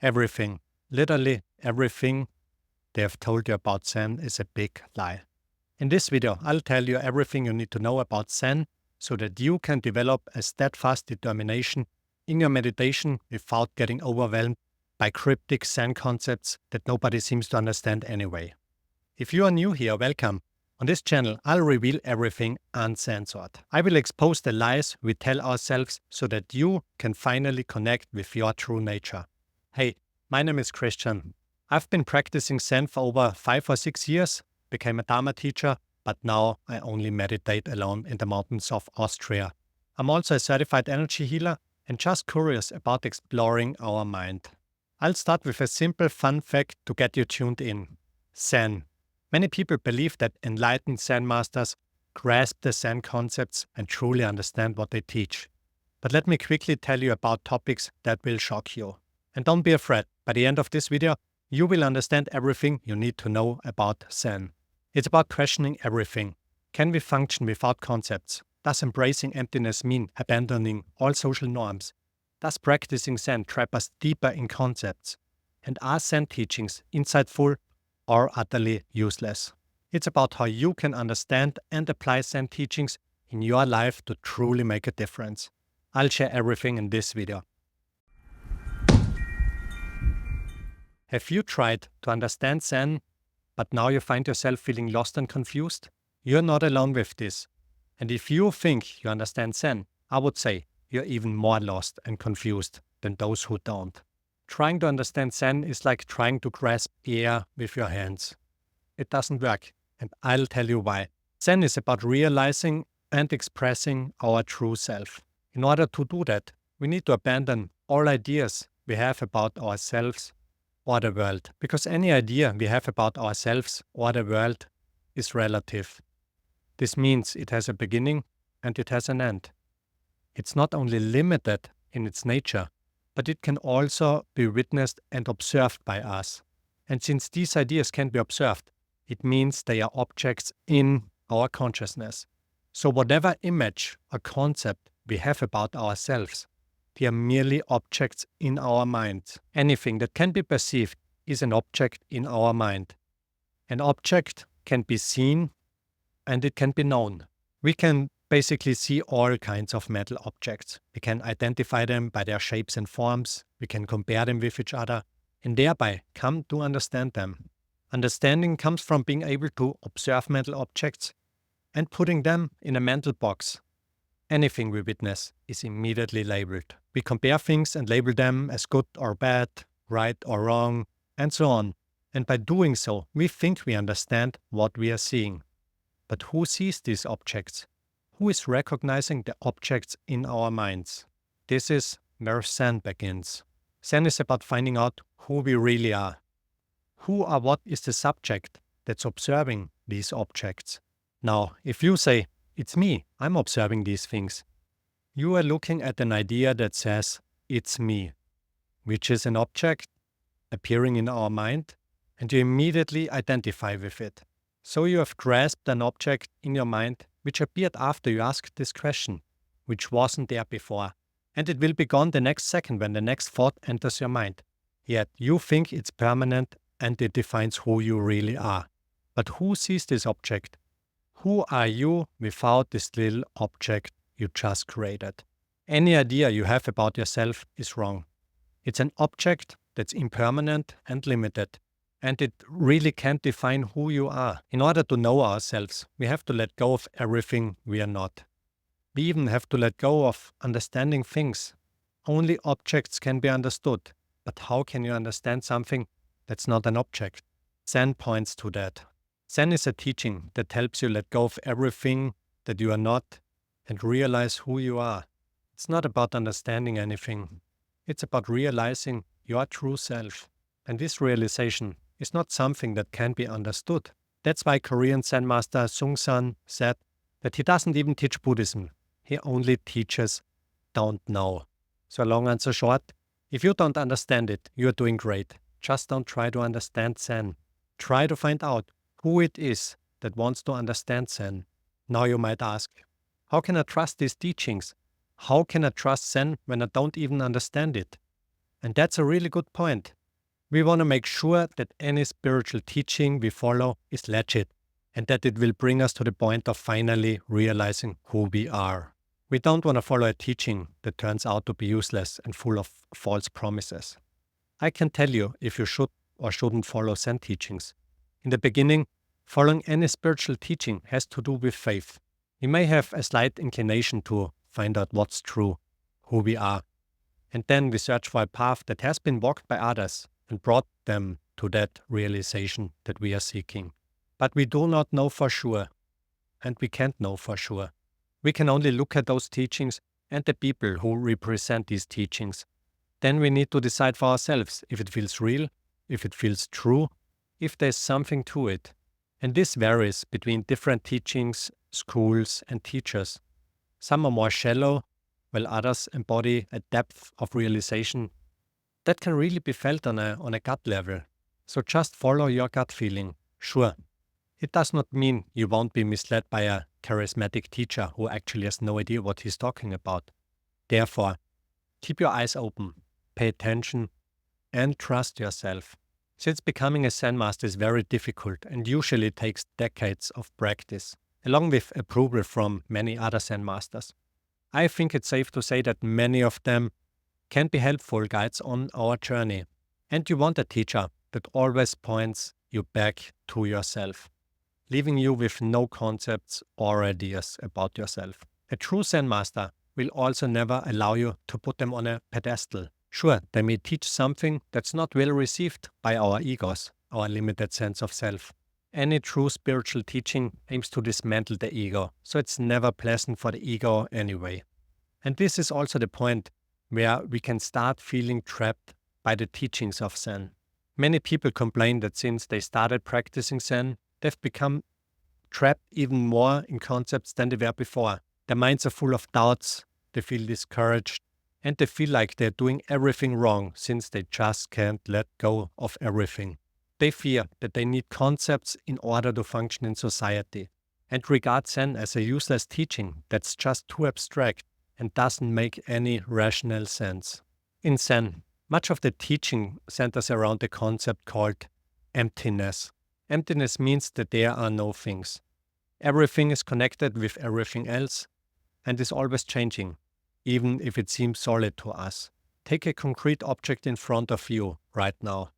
Everything, literally everything they have told you about Zen is a big lie. In this video, I'll tell you everything you need to know about Zen so that you can develop a steadfast determination in your meditation without getting overwhelmed by cryptic Zen concepts that nobody seems to understand anyway. If you are new here, welcome. On this channel, I'll reveal everything uncensored. I will expose the lies we tell ourselves so that you can finally connect with your true nature. Hey, my name is Christian. I've been practicing Zen for over 5 or 6 years, became a Dharma teacher, but now I only meditate alone in the mountains of Austria. I'm also a certified energy healer and just curious about exploring our mind. I'll start with a simple fun fact to get you tuned in. Zen. Many people believe that enlightened Zen masters grasp the Zen concepts and truly understand what they teach. But let me quickly tell you about topics that will shock you. And don't be afraid, by the end of this video, you will understand everything you need to know about Zen. It's about questioning everything. Can we function without concepts? Does embracing emptiness mean abandoning all social norms? Does practicing Zen trap us deeper in concepts? And are Zen teachings insightful or utterly useless? It's about how you can understand and apply Zen teachings in your life to truly make a difference. I'll share everything in this video. Have you tried to understand Zen, but now you find yourself feeling lost and confused? You're not alone with this. And if you think you understand Zen, I would say you're even more lost and confused than those who don't. Trying to understand Zen is like trying to grasp air with your hands. It doesn't work, and I'll tell you why. Zen is about realizing and expressing our true self. In order to do that, we need to abandon all ideas we have about ourselves or the world, because any idea we have about ourselves or the world is relative. This means it has a beginning and it has an end. It's not only limited in its nature, but it can also be witnessed and observed by us. And since these ideas can be observed, it means they are objects in our consciousness. So whatever image or concept we have about ourselves, they are merely objects in our mind. Anything that can be perceived is an object in our mind. An object can be seen and it can be known. We can basically see all kinds of metal objects. We can identify them by their shapes and forms. We can compare them with each other and thereby come to understand them. Understanding comes from being able to observe metal objects and putting them in a mental box. Anything we witness is immediately labeled. We compare things and label them as good or bad, right or wrong, and so on. And by doing so, we think we understand what we are seeing. But who sees these objects? Who is recognizing the objects in our minds? This is where Zen begins. Zen is about finding out who we really are. Who or what is the subject that's observing these objects? Now, if you say, "It's me, I'm observing these things," you are looking at an idea that says, "It's me," which is an object appearing in our mind, and you immediately identify with it. So you have grasped an object in your mind which appeared after you asked this question, which wasn't there before, and it will be gone the next second when the next thought enters your mind. Yet you think it's permanent and it defines who you really are. But who sees this object? Who are you without this little object you just created? Any idea you have about yourself is wrong. It's an object that's impermanent and limited, and it really can't define who you are. In order to know ourselves, we have to let go of everything we are not. We even have to let go of understanding things. Only objects can be understood, but how can you understand something that's not an object? Zen points to that. Zen is a teaching that helps you let go of everything that you are not and realize who you are. It's not about understanding anything. It's about realizing your true self. And this realization is not something that can be understood. That's why Korean Zen master Sung-san said that he doesn't even teach Buddhism. He only teaches don't know. So long and so short, if you don't understand it, you're doing great. Just don't try to understand Zen. Try to find out who it is that wants to understand Zen. Now you might ask, how can I trust these teachings? How can I trust Zen when I don't even understand it? And that's a really good point. We want to make sure that any spiritual teaching we follow is legit and that it will bring us to the point of finally realizing who we are. We don't want to follow a teaching that turns out to be useless and full of false promises. I can tell you if you should or shouldn't follow Zen teachings. In the beginning, following any spiritual teaching has to do with faith. We may have a slight inclination to find out what's true, who we are, and then we search for a path that has been walked by others and brought them to that realization that we are seeking. But we do not know for sure, and we can't know for sure. We can only look at those teachings and the people who represent these teachings. Then we need to decide for ourselves if it feels real, if it feels true, if there's something to it. And this varies between different teachings, schools, and teachers. Some are more shallow, while others embody a depth of realization that can really be felt on a gut level. So just follow your gut feeling. Sure, it does not mean you won't be misled by a charismatic teacher who actually has no idea what he's talking about. Therefore, keep your eyes open, pay attention, and trust yourself. Since becoming a Zen master is very difficult and usually takes decades of practice, along with approval from many other Zen masters, I think it's safe to say that many of them can be helpful guides on our journey. And you want a teacher that always points you back to yourself, leaving you with no concepts or ideas about yourself. A true Zen master will also never allow you to put them on a pedestal. Sure, they may teach something that's not well received by our egos, our limited sense of self. Any true spiritual teaching aims to dismantle the ego, so it's never pleasant for the ego anyway. And this is also the point where we can start feeling trapped by the teachings of Zen. Many people complain that since they started practicing Zen, they've become trapped even more in concepts than they were before. Their minds are full of doubts, they feel discouraged, and they feel like they're doing everything wrong since they just can't let go of everything. They fear that they need concepts in order to function in society and regard Zen as a useless teaching that's just too abstract and doesn't make any rational sense. In Zen, much of the teaching centers around the concept called emptiness. Emptiness means that there are no things. Everything is connected with everything else and is always changing, even if it seems solid to us. Take a concrete object in front of you right now.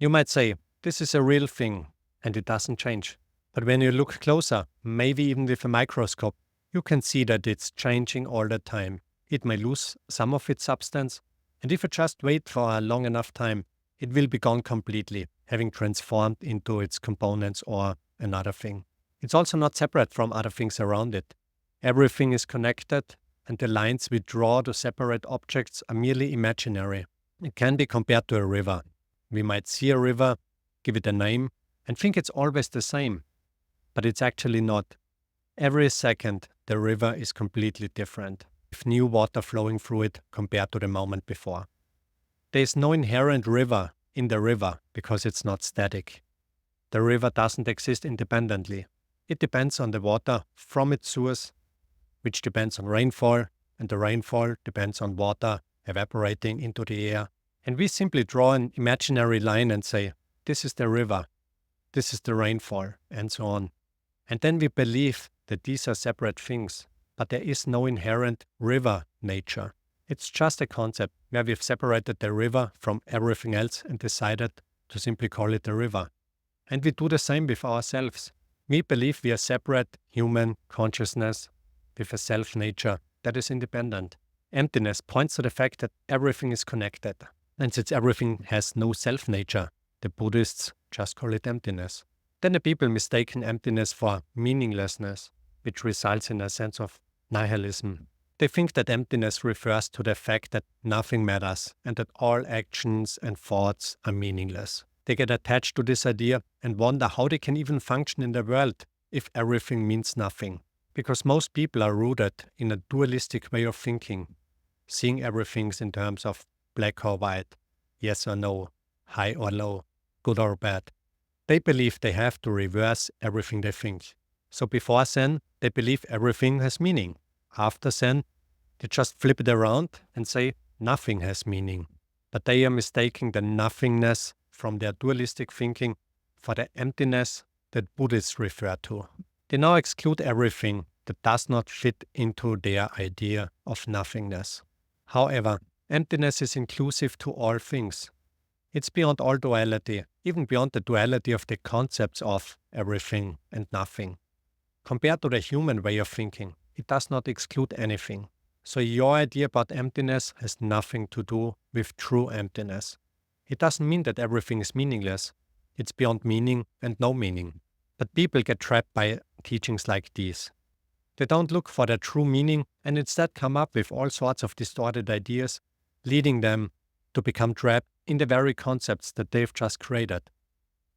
You might say, this is a real thing, and it doesn't change. But when you look closer, maybe even with a microscope, you can see that it's changing all the time. It may lose some of its substance, and if you just wait for a long enough time, it will be gone completely, having transformed into its components or another thing. It's also not separate from other things around it. Everything is connected, and the lines we draw to separate objects are merely imaginary. It can be compared to a river. We might see a river, give it a name, and think it's always the same. But it's actually not. Every second, the river is completely different, with new water flowing through it compared to the moment before. There is no inherent river in the river because it's not static. The river doesn't exist independently. It depends on the water from its source, which depends on rainfall, and the rainfall depends on water evaporating into the air. And we simply draw an imaginary line and say, this is the river, this is the rainfall, and so on. And then we believe that these are separate things, but there is no inherent river nature. It's just a concept where we've separated the river from everything else and decided to simply call it a river. And we do the same with ourselves. We believe we are separate human consciousness with a self-nature that is independent. Emptiness points to the fact that everything is connected. And since everything has no self-nature, the Buddhists just call it emptiness. Then the people mistaken emptiness for meaninglessness, which results in a sense of nihilism. They think that emptiness refers to the fact that nothing matters and that all actions and thoughts are meaningless. They get attached to this idea and wonder how they can even function in the world if everything means nothing. Because most people are rooted in a dualistic way of thinking, seeing everything in terms of black or white, yes or no, high or low, good or bad. They believe they have to reverse everything they think. So before Zen, they believe everything has meaning. After Zen, they just flip it around and say nothing has meaning. but they are mistaking the nothingness from their dualistic thinking for the emptiness that Buddhists refer to. They now exclude everything that does not fit into their idea of nothingness. However, emptiness is inclusive to all things. It's beyond all duality, even beyond the duality of the concepts of everything and nothing. Compared to the human way of thinking, it does not exclude anything. So your idea about emptiness has nothing to do with true emptiness. It doesn't mean that everything is meaningless. It's beyond meaning and no meaning. But people get trapped by teachings like these. They don't look for their true meaning and instead come up with all sorts of distorted ideas, leading them to become trapped in the very concepts that they've just created.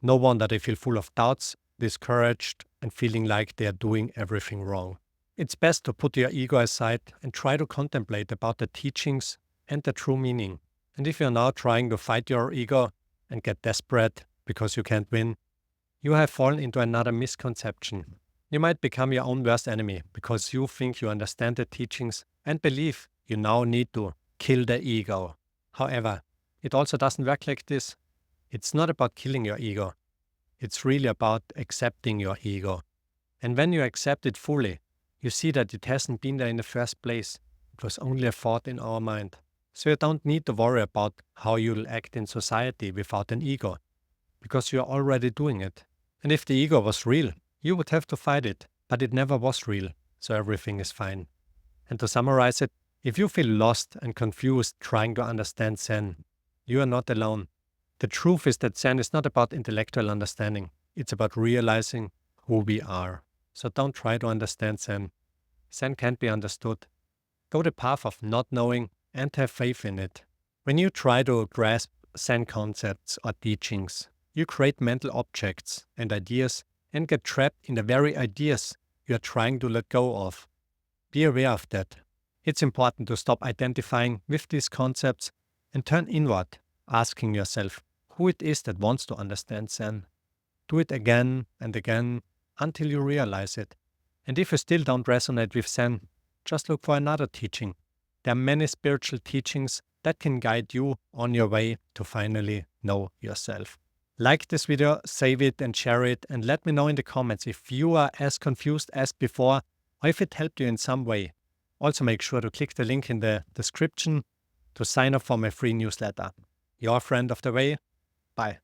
No wonder they feel full of doubts, discouraged, and feeling like they are doing everything wrong. It's best to put your ego aside and try to contemplate about the teachings and the true meaning. And if you're now trying to fight your ego and get desperate because you can't win, you have fallen into another misconception. You might become your own worst enemy because you think you understand the teachings and believe you now need to kill the ego. However, it also doesn't work like this. It's not about killing your ego. It's really about accepting your ego. And when you accept it fully, you see that it hasn't been there in the first place. It was only a thought in our mind. So you don't need to worry about how you'll act in society without an ego, because you're already doing it. And if the ego was real, you would have to fight it, but it never was real, so everything is fine. And to summarize it, if you feel lost and confused trying to understand Zen, you are not alone. The truth is that Zen is not about intellectual understanding. It's about realizing who we are. So don't try to understand Zen. Zen can't be understood. Go the path of not knowing and have faith in it. When you try to grasp Zen concepts or teachings, you create mental objects and ideas and get trapped in the very ideas you are trying to let go of. Be aware of that. It's important to stop identifying with these concepts and turn inward, asking yourself who it is that wants to understand Zen. Do it again and again until you realize it. And if you still don't resonate with Zen, just look for another teaching. There are many spiritual teachings that can guide you on your way to finally know yourself. Like this video, save it and share it, and let me know in the comments if you are as confused as before or if it helped you in some way. Also make sure to click the link in the description to sign up for my free newsletter. Your friend of the way. Bye.